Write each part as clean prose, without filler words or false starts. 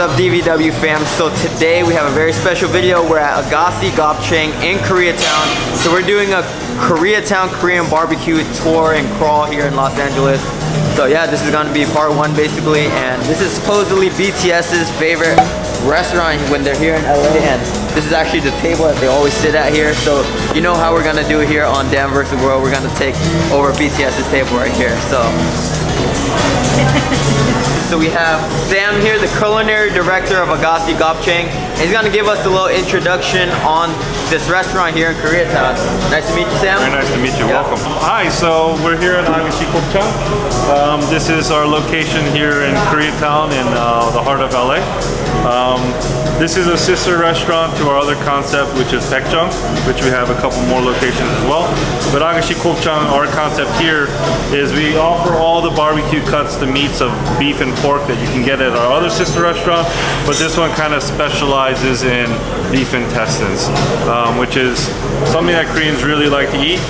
up, DVW fam? So today we have a very special video. We're at Ahgassi, Gopchang in Koreatown. So we're doing a Koreatown Korean barbecue tour and crawl here in Los Angeles. So yeah, this is gonna be part one basically, and this is supposedly BTS's favorite restaurant when they're here in LA, and this is actually the table that they always sit at here. So you know how we're gonna do it here on Dan vs. World. We're gonna take over BTS's table right here. So we have Sam here, the culinary director of Ahgassi Gopchang. He's gonna give us a little introduction on this restaurant here in Koreatown. Nice to meet you, Sam. Very nice to meet you. Yeah. Welcome. Hi, so we're here at Ahgassi Gopchang. This is our location here in Koreatown in the heart of LA. This is a sister restaurant to our other concept, which is Gopchang, which we have a couple more locations as well. But Ahgassi Gopchang, our concept here is we offer all the barbecue cuts, the meats of beef and pork that you can get at our other sister restaurant, but this one kind of specializes in beef intestines, which is something that Koreans really like to eat.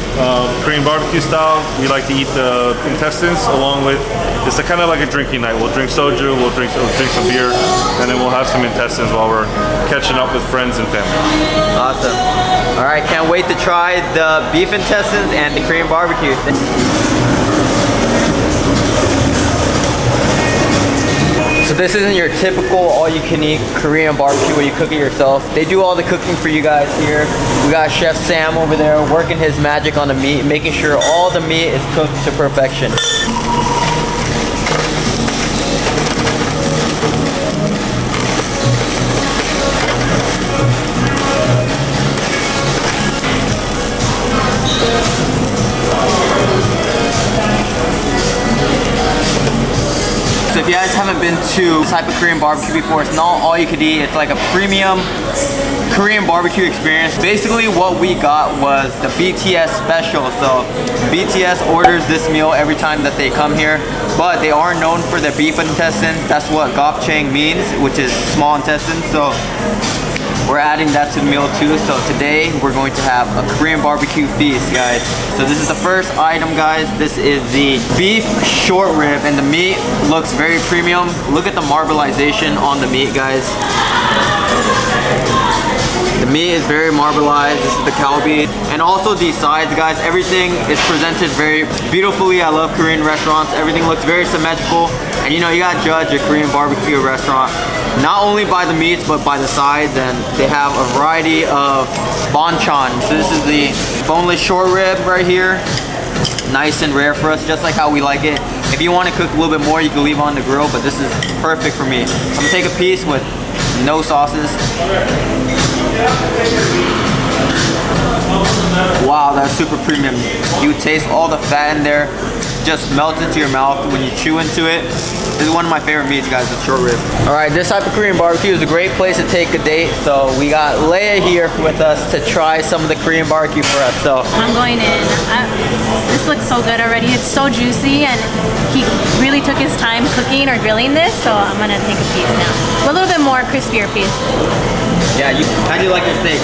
Korean barbecue style, we like to eat the intestines along with, it's kind of like a drinking night. We'll drink soju, we'll drink some beer, and then we'll have some intestines while we're catching up with friends and family. Awesome. All right, can't wait to try the beef intestines and the Korean barbecue. So this isn't your typical all-you-can-eat Korean barbecue where you cook it yourself. They do all the cooking for you guys here. We got Chef Sam over there working his magic on the meat, making sure all the meat is cooked to perfection. So if you guys haven't been to this type of Korean barbecue before, it's not all you could eat. It's like a premium Korean barbecue experience. Basically what we got was the BTS special. So BTS orders this meal every time that they come here, but they are known for their beef intestines. That's what Gopchang means, which is small intestines. So we're adding that to the meal too. So today we're going to have a Korean barbecue feast, guys. So this is the first item, guys. This is the beef short rib, and the meat looks very premium. Look at the marbleization on the meat, guys. The meat is very marbleized. This is the Kalbi. And also these sides, guys, everything is presented very beautifully. I love Korean restaurants. Everything looks very symmetrical. And you know, you gotta judge a Korean barbecue restaurant not only by the meats, but by the sides. And they have a variety of banchan. So this is the boneless short rib right here. Nice and rare for us, just like how we like it. If you want to cook a little bit more, you can leave it on the grill, but this is perfect for me. I'm gonna take a piece with no sauces. Wow, that's super premium. You taste all the fat in there, just melts into your mouth when you chew into it. This is one of my favorite meats, guys, the short rib. All right, this type of Korean barbecue is a great place to take a date. So we got Leia here with us to try some of the Korean barbecue for us. So I'm going in. This looks so good already. It's so juicy, and he really took his time cooking or grilling this. So I'm gonna take a piece now. A little bit more crispier piece. yeah, how do you like your steak?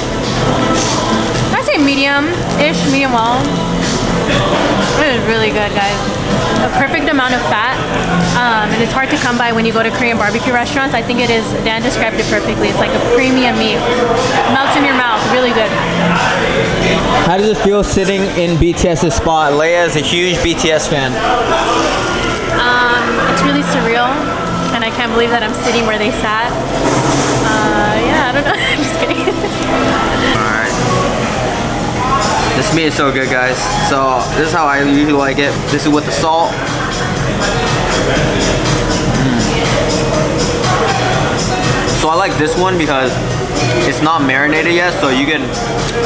I'd say medium-ish, medium well. It is really good, guys. A perfect amount of fat, and it's hard to come by when you go to Korean barbecue restaurants. I think it is, Dan described it perfectly. It's like a premium meat. Melts in your mouth, really good. How does it feel sitting in BTS's spot? Leia is a huge BTS fan. It's really surreal, and I can't believe that I'm sitting where they sat. Yeah, I don't know. I'm just kidding. Alright. This meat is so good, guys. So this is how I usually like it. This is with the salt. So I like this one because it's not marinated yet, so you can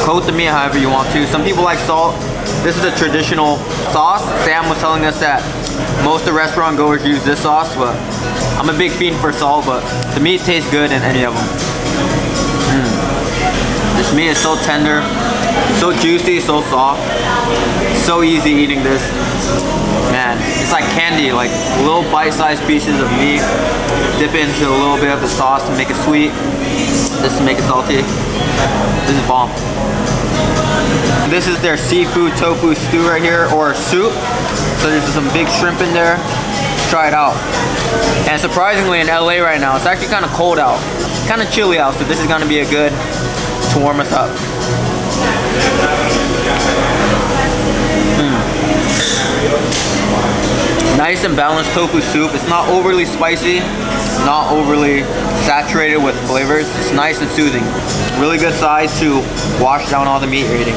coat the meat however you want to. Some people like salt. This is the traditional sauce. Sam was telling us that most of the restaurant goers use this sauce, but I'm a big fiend for salt, but the meat tastes good in any of them. This meat is so tender, so juicy, so soft. So easy eating this. Man, it's like candy, like little bite-sized pieces of meat. Dip it into a little bit of the sauce to make it sweet. This to make it salty. This is bomb. This is their seafood tofu stew right here, or soup. So there's some big shrimp in there. try it out. And surprisingly in LA right now, it's actually kind of cold out. Kind of chilly out, so this is gonna be a good to warm us up. Nice and balanced tofu soup. It's not overly spicy, not overly saturated with flavors. It's nice and soothing. Really good size to wash down all the meat you're eating.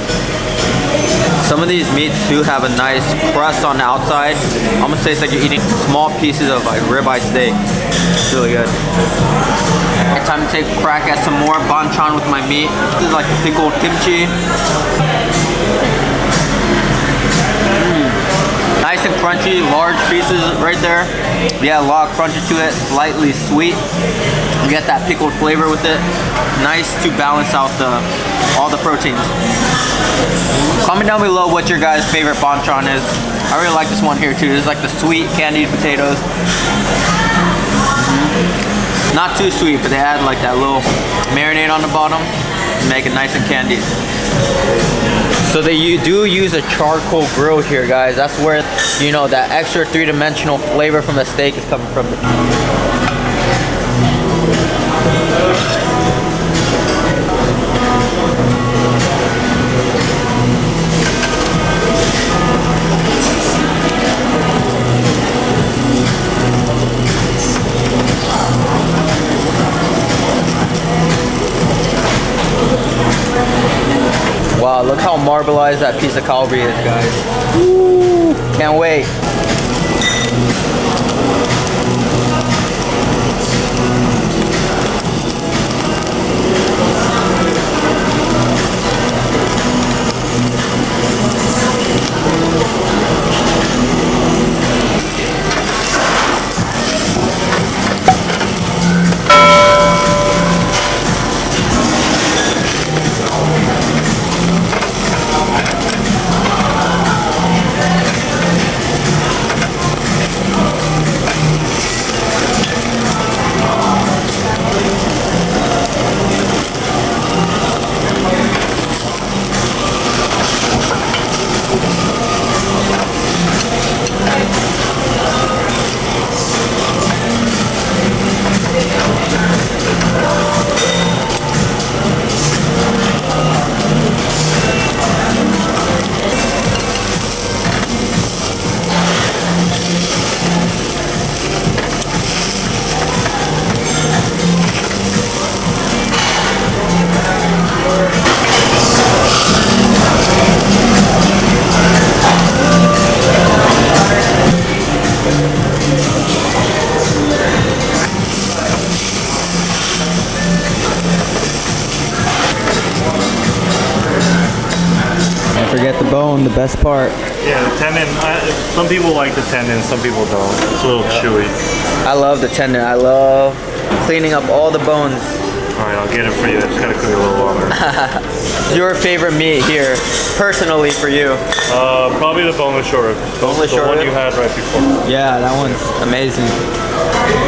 Some of these meats do have a nice crust on the outside. I'm gonna say it's like you're eating small pieces of like ribeye steak. It's really good. Time to take a crack at some more banchan with my meat. This is like pickled kimchi. Nice and crunchy, large pieces right there. Yeah, a lot of crunchy to it, slightly sweet. You get that pickled flavor with it. Nice to balance out all the proteins. Comment down below what your guys' favorite banchan is. I really like this one here too. This is like the sweet candied potatoes. Not too sweet, but they add like that little marinade on the bottom and make it nice and candied. So they do use a charcoal grill here, guys. That's where, you know, that extra three-dimensional flavor from the steak is coming from. Wow, look how marbleized that piece of Kalbi is, guys. Woo, can't wait. Forget the bone, the best part. Yeah, the tendon. Some people like the tendon, some people don't. It's a little chewy. I love the tendon. I love cleaning up all the bones. All right, I'll get it for you. I just gotta cook it a little longer. Your favorite meat here, personally for you? Probably the boneless short rib. Boneless short rib? The one you had right before. Yeah, that one's amazing.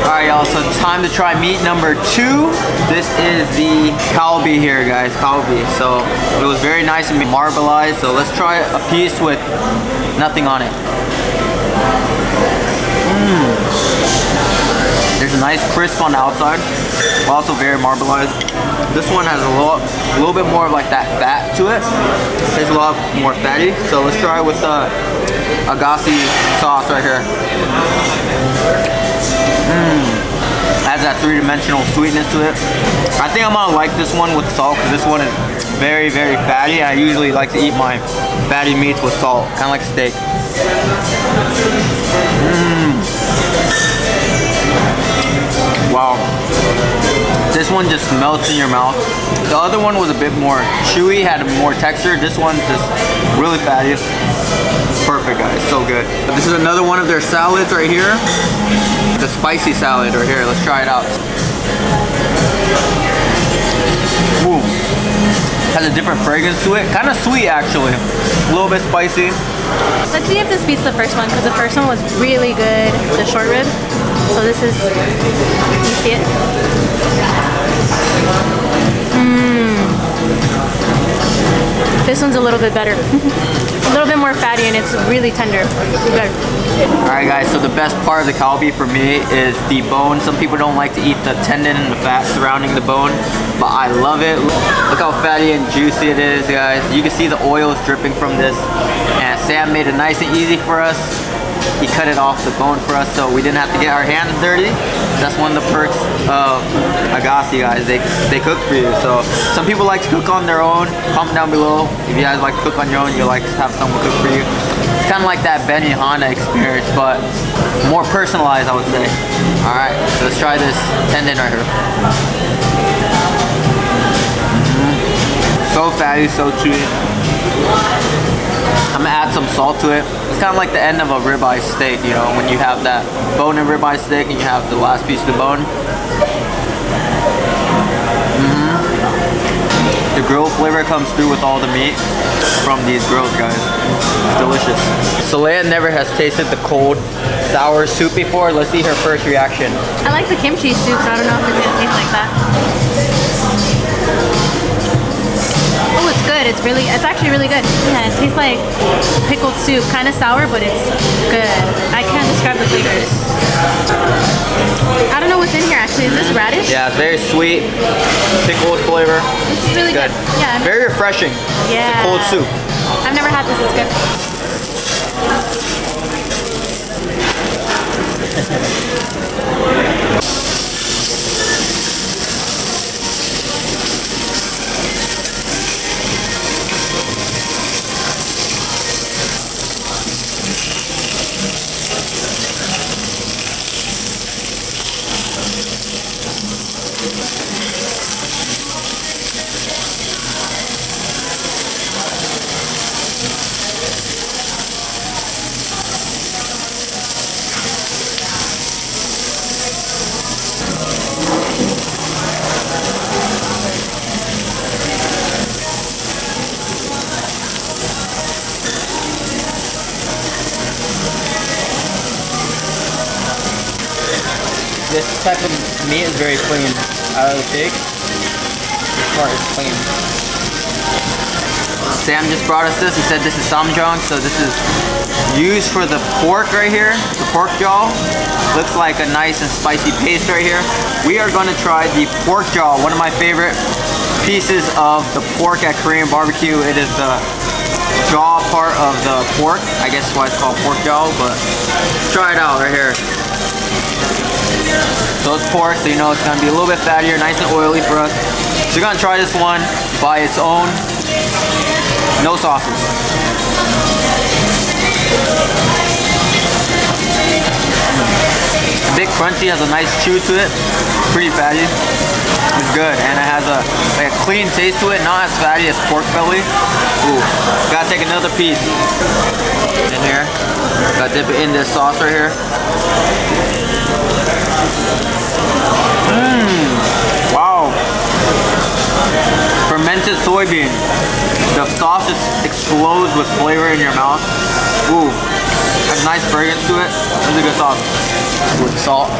All right, y'all, so time to try meat number 2. This is the Kalbi here, guys, Kalbi. So it was very nice and marbleized. So let's try a piece with nothing on it. There's a nice crisp on the outside, but also very marbleized. This one has a little bit more of like that fat to it. It's a lot more fatty. So let's try with the Ahgassi sauce right here. Adds that three-dimensional sweetness to it. I think I'm gonna like this one with salt because this one is very, very fatty. I usually like to eat my fatty meats with salt, kind of like steak. Wow. This one just melts in your mouth. The other one was a bit more chewy, had more texture. This one just really fatty. Perfect, guys, so good. This is another one of their salads right here. The spicy salad right here. Let's try it out. Ooh. Has a different fragrance to it. Kind of sweet, actually. A little bit spicy. Let's see if this beats the first one, because the first one was really good, the short rib. So this is, you see it? This one's a little bit better. A little bit more fatty and it's really tender. Good. Alright guys, so the best part of the Kalbi for me is the bone. Some people don't like to eat the tendon and the fat surrounding the bone, but I love it. Look how fatty and juicy it is, guys. You can see the oil is dripping from this, and Sam made it nice and easy for us. He cut it off the bone for us, so we didn't have to get our hands dirty. That's one of the perks of Ahgassi, guys. They cook for you. So some people like to cook on their own. Comment down below if you guys like to cook on your own. You like to have someone cook for you. It's kind of like that Benihana experience, but more personalized, I would say. All right, so let's try this tendon right here. So fatty, so chewy. I'm gonna add some salt to it. It's kind of like the end of a ribeye steak, you know, when you have that bone and ribeye steak and you have the last piece of the bone. The grill flavor comes through with all the meat from these grills, guys. It's delicious. So Leia never has tasted the cold, sour soup before. Let's see her first reaction. I like the kimchi soup, so I don't know if it's gonna taste like that. Oh, it's good. It's actually really good. Yeah, it tastes like pickled soup. Kind of sour, but it's good. I can't describe the flavors. I don't know what's in here actually. Is this radish? Yeah, it's very sweet, pickled flavor. This is really good. Yeah. Very refreshing. Yeah. It's a cold soup. I've never had this. It's good. This type of meat is very clean. Out of the pig, this part is clean. Sam just brought us this. He said this is samjang, so this is used for the pork right here, the pork jaw. Looks like a nice and spicy paste right here. We are going to try the pork jaw, one of my favorite pieces of the pork at Korean barbecue. It is the jaw part of the pork. I guess that's why it's called pork jaw, but let's try it out right here. So it's pork, so you know it's gonna be a little bit fattier, nice and oily for us. So you're gonna try this one by its own, no sauces. A bit crunchy, has a nice chew to it, pretty fatty. It's good, and it has a clean taste to it, not as fatty as pork belly. Ooh, gotta take another piece in here. Gotta dip it in this sauce right here. Wow. Fermented soybean. The sauce just explodes with flavor in your mouth. Ooh. Has nice fragrance to it. This is a good sauce. With salt.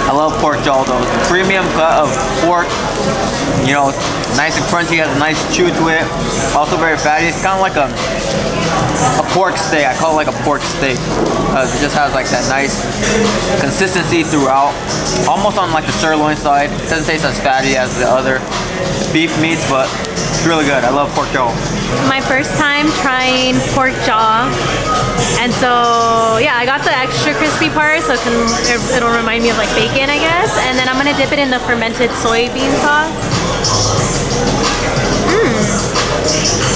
I love pork jaw though. It's a premium cut of pork. You know, nice and crunchy, has a nice chew to it. Also very fatty. It's kind of like a pork steak. I call it like a pork steak because it just has like that nice consistency throughout. Almost on like the sirloin side. It doesn't taste as fatty as the other beef meats, but it's really good. I love pork jaw. My first time trying pork jaw, and so yeah, I got the extra crispy part, so it'll remind me of like bacon, I guess. And then I'm gonna dip it in the fermented soybean sauce.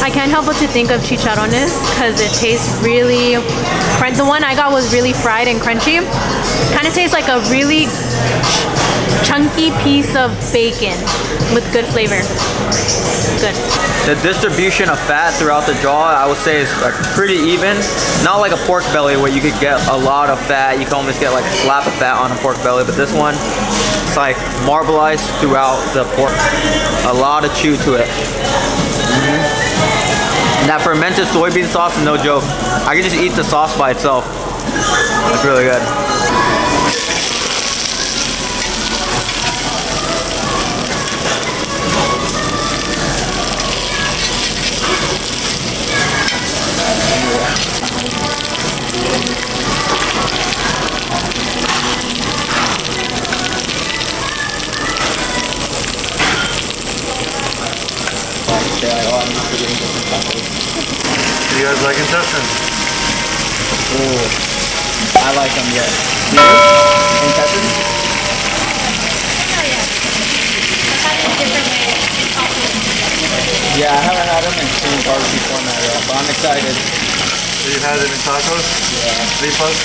I can't help but to think of chicharrones because it tastes really. The one I got was really fried and crunchy. Kind of tastes like a really chunky piece of bacon with good flavor. Good. The distribution of fat throughout the jaw, I would say, is like pretty even. Not like a pork belly where you could get a lot of fat. You can almost get like a slap of fat on a pork belly, but this one, it's like marbleized throughout the pork. A lot of chew to it. And that fermented soybean sauce is no joke. I can just eat the sauce by itself. It's really good. Do you guys like intestines? Ooh, I like them, yes. Do you? Intestines? Yeah, I haven't had them in Korean barbecue format yet, but I'm excited. So you've had it in tacos? Yeah. Tripas?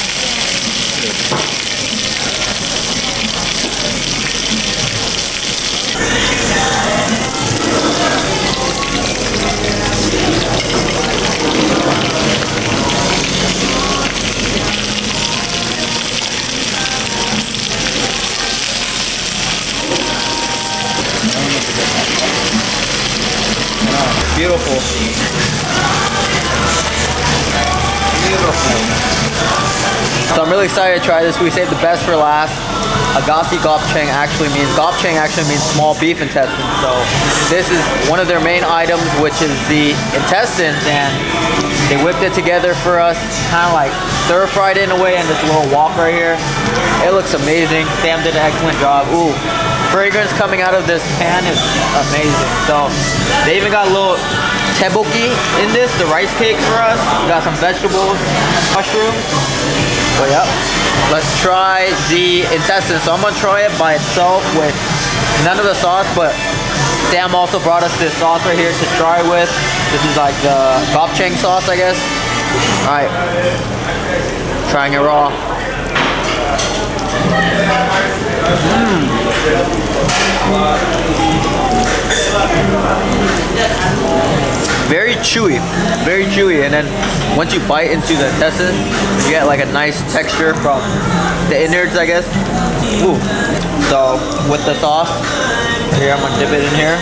Beautiful. Beautiful. So I'm really excited to try this. We saved the best for last. Ahgassi Gopchang actually means small beef intestines. So this is one of their main items, which is the intestines, and they whipped it together for us, kind of like stir-fried in a way, in this little wok right here. It looks amazing. Sam did an excellent job. Ooh, fragrance coming out of this pan is amazing. So they even got a little tteokbokki in this, the rice cake for us. We got some vegetables, mushrooms. But yep, let's try the intestines. So I'm gonna try it by itself with none of the sauce, but Sam also brought us this sauce right here to try with. This is like the Gopchang sauce, I guess. All right, trying it raw. Very chewy, and then once you bite into the intestine, you get like a nice texture from the innards, I guess. Ooh. So with the sauce, here I'm gonna dip it in here.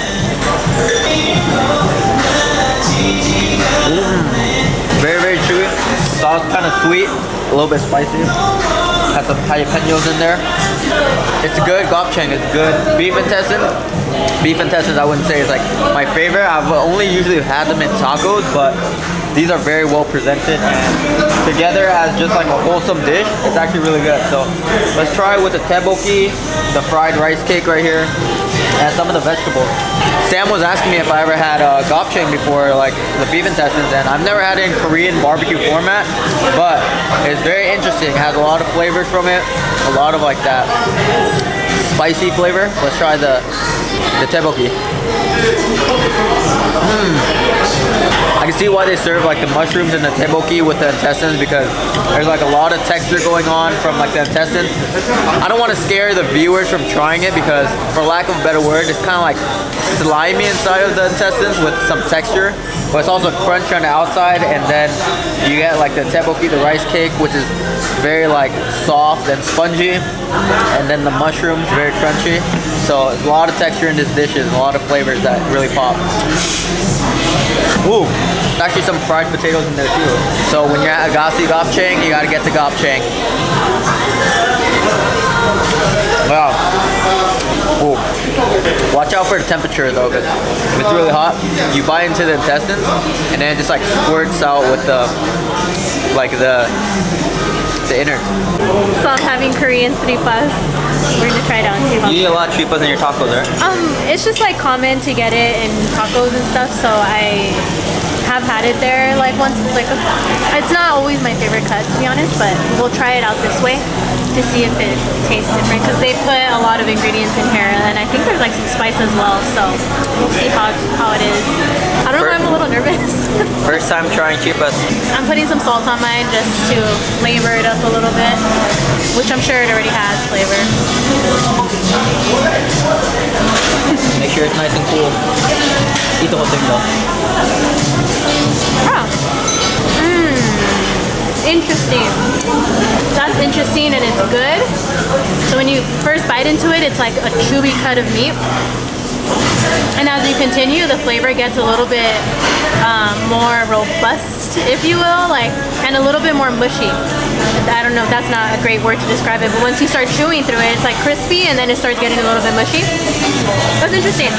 Very chewy. Sauce kind of sweet, a little bit spicy. Has some jalapenos in there. It's good. Gopchang is good. Beef intestines I wouldn't say is like my favorite. I've only usually had them in tacos, but these are very well presented, and together as just like a wholesome dish, it's actually really good. So let's try it with the tteokbokki, the fried rice cake right here, and some of the vegetables. Sam was asking me if I ever had Gopchang before, like the beef intestines, and I've never had it in Korean barbecue format, but it's very interesting. It has a lot of flavors from it, a lot of like that spicy flavor. Let's try the tteokbokki. I can see why they serve like the mushrooms and the tteokbokki with the intestines, because there's like a lot of texture going on from like the intestines. I don't want to scare the viewers from trying it, because for lack of a better word, it's kind of like slimy inside of the intestines with some texture, but it's also crunch on the outside, and then you get like the tteokbokki, the rice cake, which is very like soft and spongy, and then the mushrooms very crunchy. So it's a lot of texture in this dish, and a lot of flavors that really pop. Ooh, there's actually some fried potatoes in there too. So when you're at Ahgassi Gopchang, you gotta get the Gopchang. Wow. Ooh. Watch out for the temperature though, because if it's really hot, you bite into the intestines, and then it just like squirts out with the innards. So I'm having Korean tripas. We're gonna try it out and see how. You eat a lot of tripas in your tacos, right? It's just like common to get it in tacos and stuff, so I have had it there like once. Like it's not always my favorite cut, to be honest, but we'll try it out this way to see if it tastes different, because they put a lot of ingredients in here, and I think there's like some spice as well, so we'll see how it is. I don't know, I'm a little nervous. First time trying tripas. I'm putting some salt on mine just to flavor it up a little bit, which I'm sure it already has flavor. Make sure it's nice and cool. Eat the whole thing though. Oh. Interesting. That's interesting, and it's good. So when you first bite into it, it's like a chewy cut of meat. And as you continue, the flavor gets a little bit more robust, if you will, like, and a little bit more mushy. I don't know if that's not a great word to describe it, but once you start chewing through it, it's like crispy, and then it starts getting a little bit mushy. That's interesting.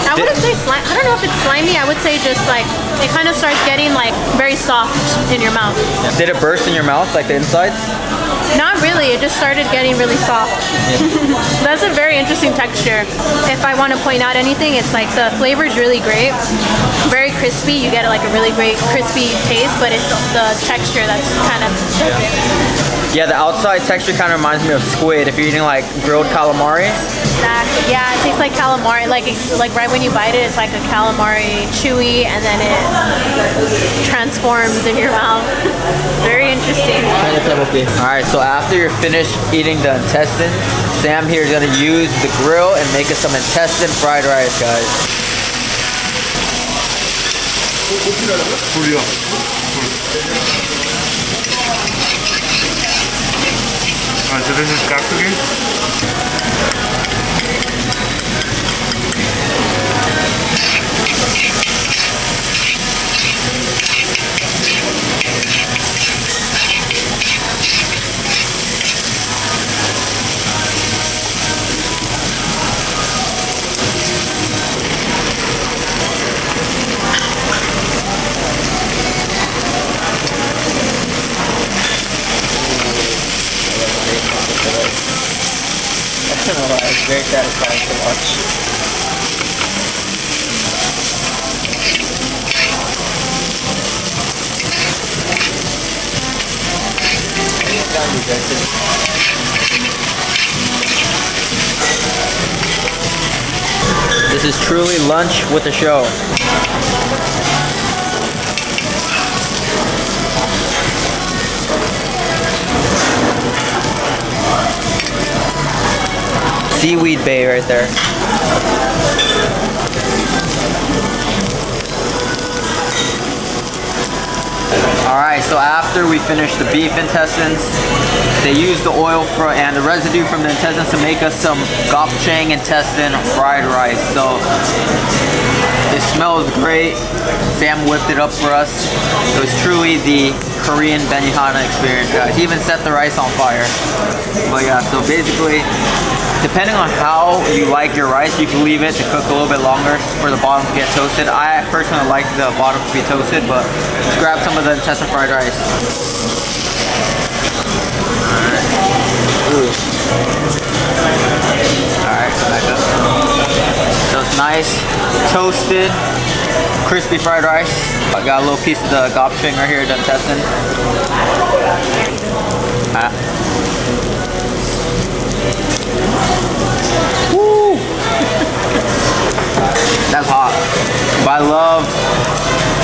I wouldn't say slimy. I don't know if it's slimy. I would say just like it kind of starts getting like very soft in your mouth. Did it burst in your mouth, like the insides? Not really, it just started getting really soft. That's a very interesting texture. If I want to point out anything, it's like the flavor is really great. Very crispy, you get like a really great crispy taste, but it's the texture that's kind of... Yeah, the outside texture kind of reminds me of squid if you're eating like grilled calamari. Exactly. Yeah, it tastes like calamari. Like right when you bite it, it's like a calamari chewy, and then it transforms in your mouth. Very interesting. Alright, so after you're finished eating the intestine, Sam here is gonna use the grill and make us some intestine fried rice, guys. So this is 깍두기. It's very satisfying to watch. This is truly lunch with a show. Seaweed Bay right there. Alright, so after we finish the beef intestines, they use the oil and the residue from the intestines to make us some Gopchang intestine fried rice. So it smells great. Sam whipped it up for us. It was truly the Korean Benihana experience, guys. He even set the rice on fire. But yeah, so basically, depending on how you like your rice, you can leave it to cook a little bit longer for the bottom to get toasted. I personally like the bottom to be toasted, but let's grab some of the intestine fried rice. Alright, back up. So it's nice, toasted, crispy fried rice. I got a little piece of the Gopchang right here, the intestine. Woo! That's hot. But I love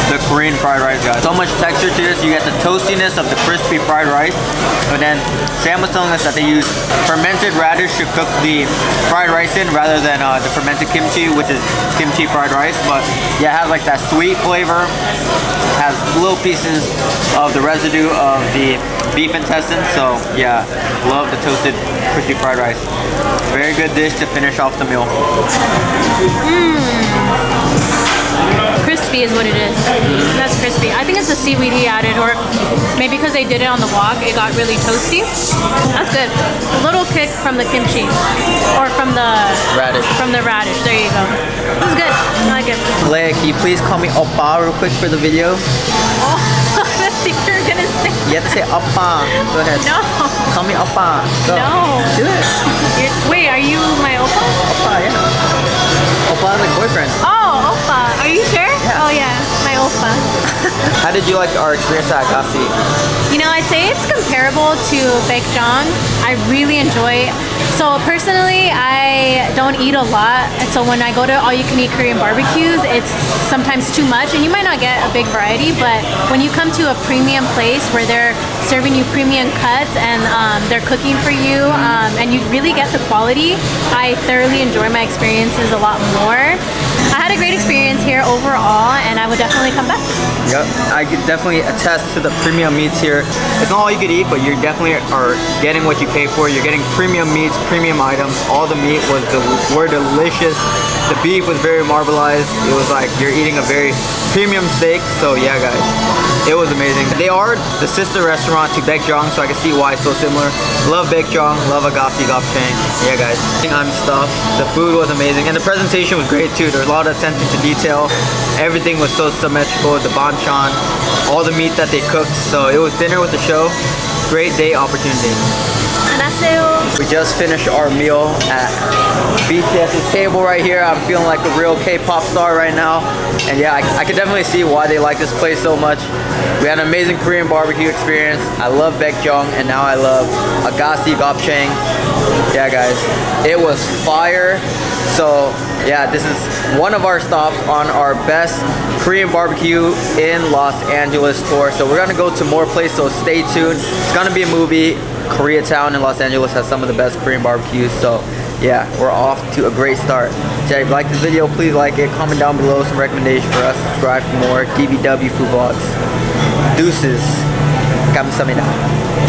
the Korean fried rice, guys. So much texture to this. You get the toastiness of the crispy fried rice. But then Sam was telling us that they use fermented radish to cook the fried rice in rather than the fermented kimchi, which is kimchi fried rice. But yeah, it has like that sweet flavor. It has little pieces of the residue of the beef intestine. So yeah, love the toasted crispy fried rice. Very good dish to finish off the meal. Crispy is what it is. That's crispy. I think it's the seaweed he added, or maybe because they did it on the wok, it got really toasty. That's good. A little kick from the kimchi, or from the Radish. From the radish. There you go. That's good. I like it. Leia, can you please call me oppa real quick for the video? Oh, I think you're gonna say. You have to say oppa. Go ahead. No. Call me oppa. Go. No. Do it. Wait, are you my oppa? Oppa, yeah. Oppa is like boyfriend. Oh, oppa. Are you sure? Yeah. Oh yeah, my oppa. How did you like our experience at Ahgassi? You know, I'd say it's comparable to Gopchang. I really enjoy. So personally, I don't eat a lot. So when I go to all-you-can-eat Korean barbecues, it's sometimes too much, and you might not get a big variety. But when you come to a premium place where they're serving you premium cuts and they're cooking for you, and you really get the quality, I thoroughly enjoy my experiences a lot more. I had a great experience here overall, and I would definitely come back. Yep, I could definitely attest to the premium meats here. It's not all you could eat, but you definitely are getting what you pay for. You're getting premium meats, premium items. All the meat were delicious. The beef was very marbleized. It was like you're eating a very premium steak. So yeah, guys, it was amazing. They are the sister restaurant to Gopchang, so I can see why it's so similar. Love Gopchang, love Ahgassi, Gopchang. Yeah, guys, I'm stuffed. The food was amazing, and the presentation was great too. There's a lot of attention to detail. Everything was so symmetrical. The banchan, all the meat that they cooked. So it was dinner with the show. great date opportunity. 안녕하세요. We just finished our meal at BTS's table right here. I'm feeling like a real K-pop star right now. And yeah, I can definitely see why they like this place so much. We had an amazing Korean barbecue experience. I love Gopchang, and now I love Ahgassi, Gopchang. Yeah, guys, it was fire. So yeah, this is one of our stops on our best Korean barbecue in Los Angeles tour. So we're gonna go to more places, so stay tuned. It's gonna be a movie. Koreatown in Los Angeles has some of the best Korean barbecues. So yeah, we're off to a great start. So if you like this video, please like it, comment down below some recommendations for us, subscribe for more KBBQ food vlogs. Deuces. Kamsahamnida.